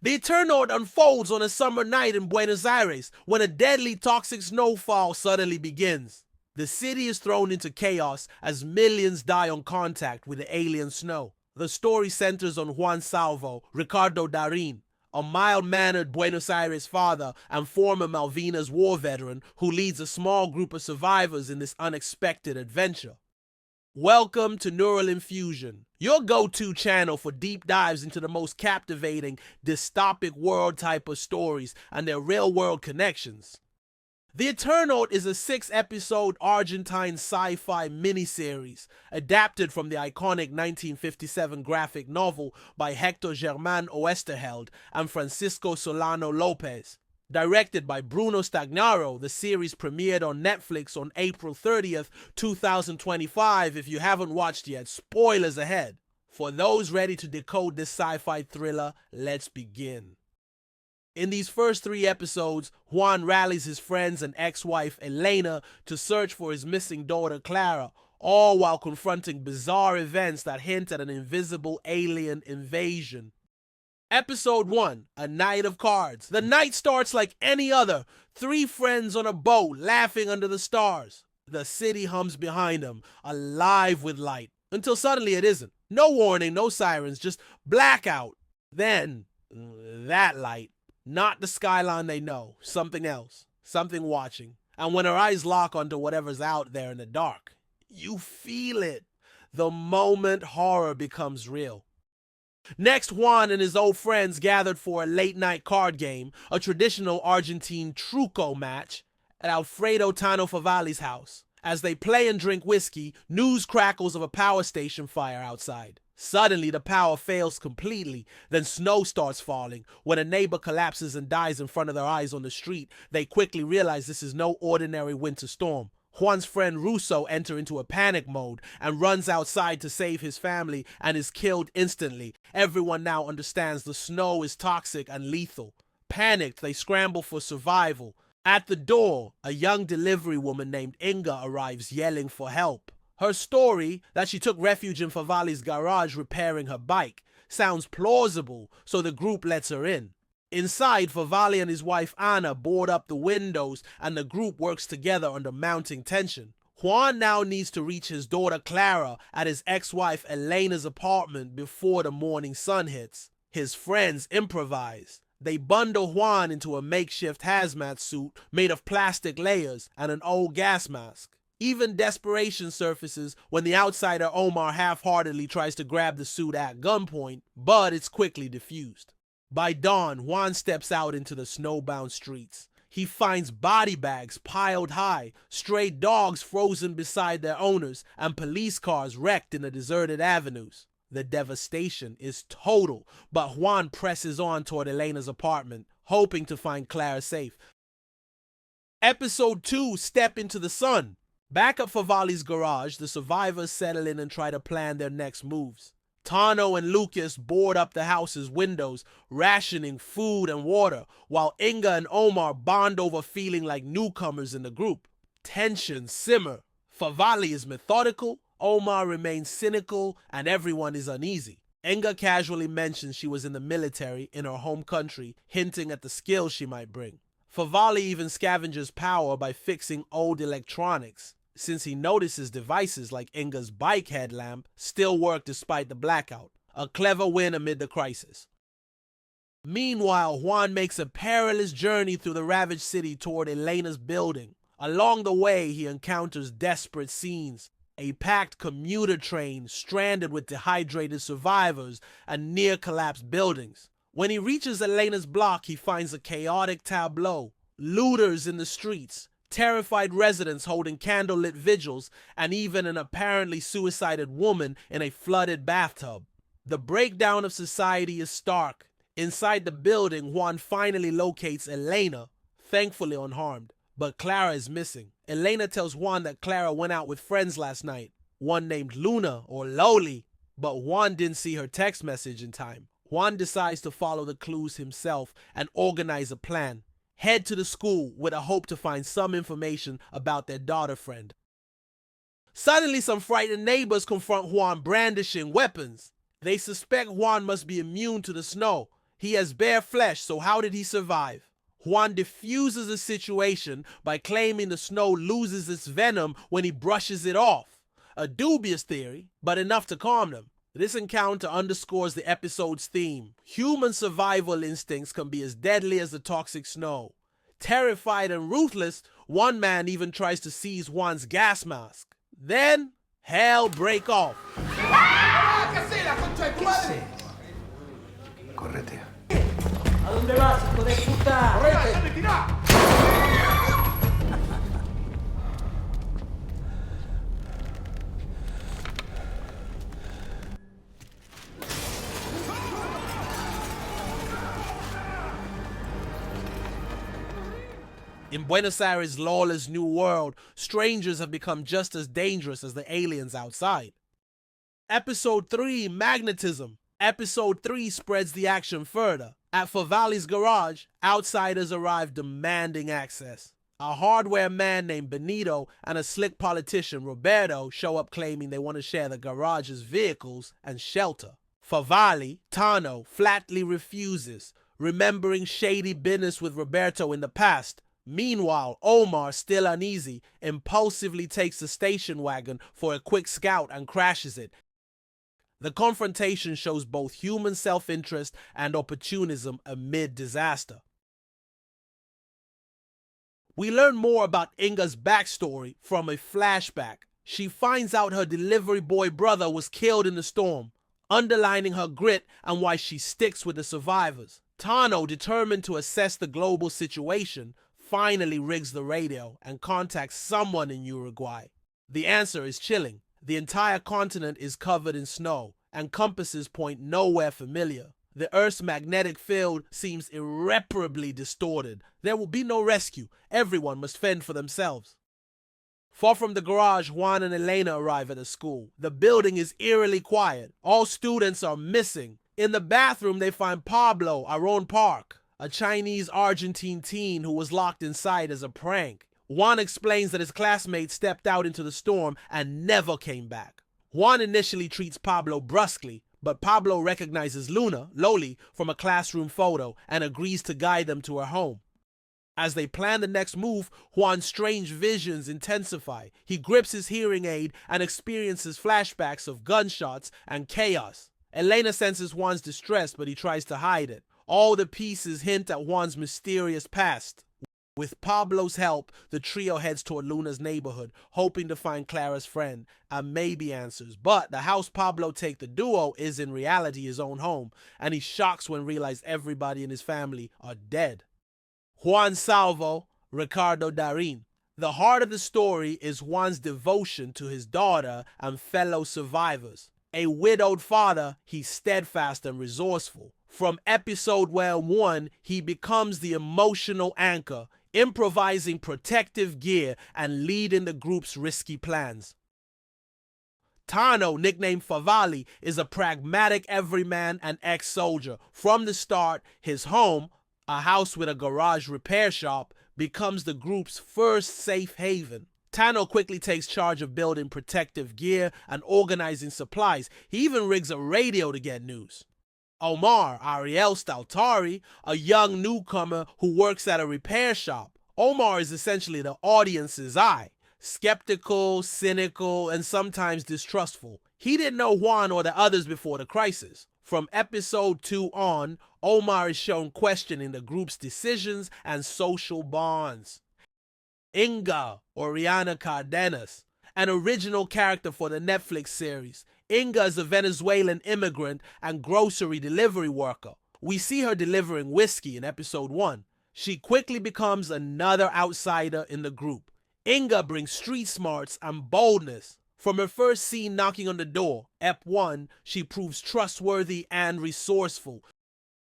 The Eternaut unfolds on a summer night in Buenos Aires when a deadly toxic snowfall suddenly begins. The city is thrown into chaos as millions die on contact with the alien snow. The story centers on Juan Salvo, Ricardo Darín, a mild-mannered Buenos Aires father and former Malvinas war veteran who leads a small group of survivors in this unexpected adventure. Welcome to Neural Infusion, your go-to channel for deep dives into the most captivating, dystopic world type of stories and their real-world connections. The Eternaut is a 6-episode Argentine sci-fi miniseries adapted from the iconic 1957 graphic novel by Hector Germán Oesterheld and Francisco Solano Lopez. Directed by Bruno Stagnaro, the series premiered on Netflix on April 30th, 2025. If you haven't watched yet, spoilers ahead. For those ready to decode this sci-fi thriller, let's begin. In these first 3 episodes, Juan rallies his friends and ex-wife Elena to search for his missing daughter Clara, all while confronting bizarre events that hint at an invisible alien invasion. Episode 1, A Night of Cards. The night starts like any other. 3 friends on a boat laughing under the stars. The city hums behind them, alive with light. Until suddenly it isn't. No warning, no sirens, just blackout. Then, that light. Not the skyline they know. Something else. Something watching. And when her eyes lock onto whatever's out there in the dark, you feel it. The moment horror becomes real. Next, Juan and his old friends gathered for a late-night card game, a traditional Argentine truco match, at Alfredo Tano Favali's house. As they play and drink whiskey, news crackles of a power station fire outside. Suddenly, the power fails completely, then snow starts falling. When a neighbor collapses and dies in front of their eyes on the street, they quickly realize this is no ordinary winter storm. Juan's friend Russo enters into a panic mode and runs outside to save his family and is killed instantly. Everyone now understands the snow is toxic and lethal. Panicked, they scramble for survival. At the door, a young delivery woman named Inga arrives yelling for help. Her story, that she took refuge in Favali's garage repairing her bike, sounds plausible, so the group lets her in. Inside, Favali and his wife Anna board up the windows and the group works together under mounting tension. Juan now needs to reach his daughter Clara at his ex-wife Elena's apartment before the morning sun hits. His friends improvise. They bundle Juan into a makeshift hazmat suit made of plastic layers and an old gas mask. Even desperation surfaces when the outsider Omar half-heartedly tries to grab the suit at gunpoint, but it's quickly diffused. By dawn, Juan steps out into the snowbound streets. He finds body bags piled high, stray dogs frozen beside their owners, and police cars wrecked in the deserted avenues. The devastation is total, but Juan presses on toward Elena's apartment, hoping to find Clara safe. Episode 2, Step into the Sun. Back at Favali's garage, the survivors settle in and try to plan their next moves. Tano and Lucas board up the house's windows, rationing food and water, while Inga and Omar bond over feeling like newcomers in the group. Tensions simmer. Favali is methodical, Omar remains cynical, and everyone is uneasy. Inga casually mentions she was in the military in her home country, hinting at the skills she might bring. Favali even scavenges power by fixing old electronics, since he notices devices like Inga's bike headlamp still work despite the blackout. A clever win amid the crisis. Meanwhile, Juan makes a perilous journey through the ravaged city toward Elena's building. Along the way, he encounters desperate scenes. A packed commuter train stranded with dehydrated survivors and near-collapsed buildings. When he reaches Elena's block, he finds a chaotic tableau. Looters in the streets, terrified residents holding candlelit vigils, and even an apparently suicided woman in a flooded bathtub. The breakdown of society is stark. Inside the building, Juan finally locates Elena, thankfully unharmed. But Clara is missing. Elena tells Juan that Clara went out with friends last night, one named Luna or Loli, but Juan didn't see her text message in time. Juan decides to follow the clues himself and organize a plan. Head to the school with a hope to find some information about their daughter friend. Suddenly, some frightened neighbors confront Juan brandishing weapons. They suspect Juan must be immune to the snow. He has bare flesh, so how did he survive? Juan diffuses the situation by claiming the snow loses its venom when he brushes it off. A dubious theory, but enough to calm them. This encounter underscores the episode's theme. Human survival instincts can be as deadly as the toxic snow. Terrified and ruthless, one man even tries to seize Juan's gas mask. Then, hell break off. Correte. ¿A dónde vas, hijo de puta? ¡Correte! In Buenos Aires' lawless new world, strangers have become just as dangerous as the aliens outside. Episode 3, Magnetism. Episode 3 spreads the action further. At Favali's garage, outsiders arrive demanding access. A hardware man named Benito and a slick politician, Roberto, show up claiming they want to share the garage's vehicles and shelter. Favali, Tano, flatly refuses, remembering shady business with Roberto in the past. Meanwhile, Omar, still uneasy, impulsively takes the station wagon for a quick scout and crashes it. The confrontation shows both human self-interest and opportunism amid disaster. We learn more about Inga's backstory from a flashback. She finds out her delivery boy brother was killed in the storm, underlining her grit and why she sticks with the survivors. Tano, determined to assess the global situation, finally rigs the radio and contacts someone in Uruguay. The answer is chilling. The entire continent is covered in snow, and compasses point nowhere familiar. The Earth's magnetic field seems irreparably distorted. There will be no rescue. Everyone must fend for themselves. Far from the garage, Juan and Elena arrive at the school. The building is eerily quiet. All students are missing. In the bathroom, they find Pablo, our own Park, a Chinese-Argentine teen who was locked inside as a prank. Juan explains that his classmates stepped out into the storm and never came back. Juan initially treats Pablo brusquely, but Pablo recognizes Loli, from a classroom photo and agrees to guide them to her home. As they plan the next move, Juan's strange visions intensify. He grips his hearing aid and experiences flashbacks of gunshots and chaos. Elena senses Juan's distress, but he tries to hide it. All the pieces hint at Juan's mysterious past. With Pablo's help, the trio heads toward Luna's neighborhood, hoping to find Clara's friend and maybe answers. But the house Pablo takes the duo is in reality his own home, and he's shocked when realizes everybody in his family are dead. Juan Salvo, Ricardo Darín. The heart of the story is Juan's devotion to his daughter and fellow survivors. A widowed father, he's steadfast and resourceful. From episode 1, he becomes the emotional anchor, improvising protective gear and leading the group's risky plans. Tano, nicknamed Favali, is a pragmatic everyman and ex-soldier. From the start, his home, a house with a garage repair shop, becomes the group's first safe haven. Tano quickly takes charge of building protective gear and organizing supplies. He even rigs a radio to get news. Omar, Ariel Staltari, a young newcomer who works at a repair shop. Omar is essentially the audience's eye, skeptical, cynical, and sometimes distrustful. He didn't know Juan or the others before the crisis. From episode 2 on, Omar is shown questioning the group's decisions and social bonds. Inga, Oriana Cardenas, an original character for the Netflix series. Inga is a Venezuelan immigrant and grocery delivery worker. We see her delivering whiskey in episode 1. She quickly becomes another outsider in the group. Inga brings street smarts and boldness. From her first scene knocking on the door, Ep 1, she proves trustworthy and resourceful.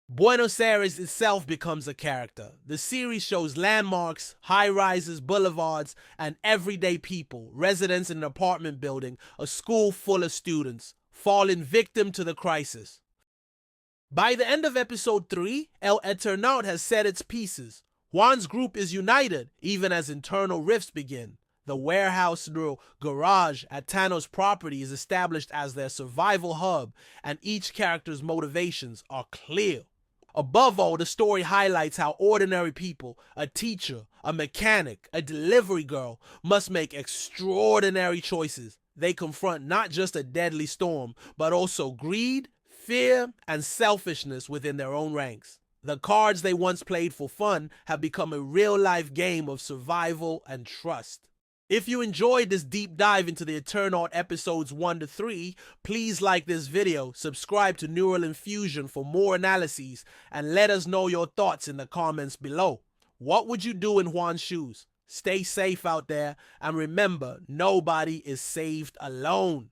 Buenos Aires itself becomes a character. The series shows landmarks, high-rises, boulevards, and everyday people, residents in an apartment building, a school full of students, falling victim to the crisis. By the end of episode 3, El Eternaut has set its pieces. Juan's group is united, even as internal rifts begin. The warehouse garage at Tano's property is established as their survival hub, and each character's motivations are clear. Above all, the story highlights how ordinary people, a teacher, a mechanic, a delivery girl, must make extraordinary choices. They confront not just a deadly storm, but also greed, fear, and selfishness within their own ranks. The cards they once played for fun have become a real-life game of survival and trust. If you enjoyed this deep dive into the Eternaut episodes 1 to 3, please like this video, subscribe to Neural Infusion for more analyses, and let us know your thoughts in the comments below. What would you do in Juan's shoes? Stay safe out there, and remember, nobody is saved alone.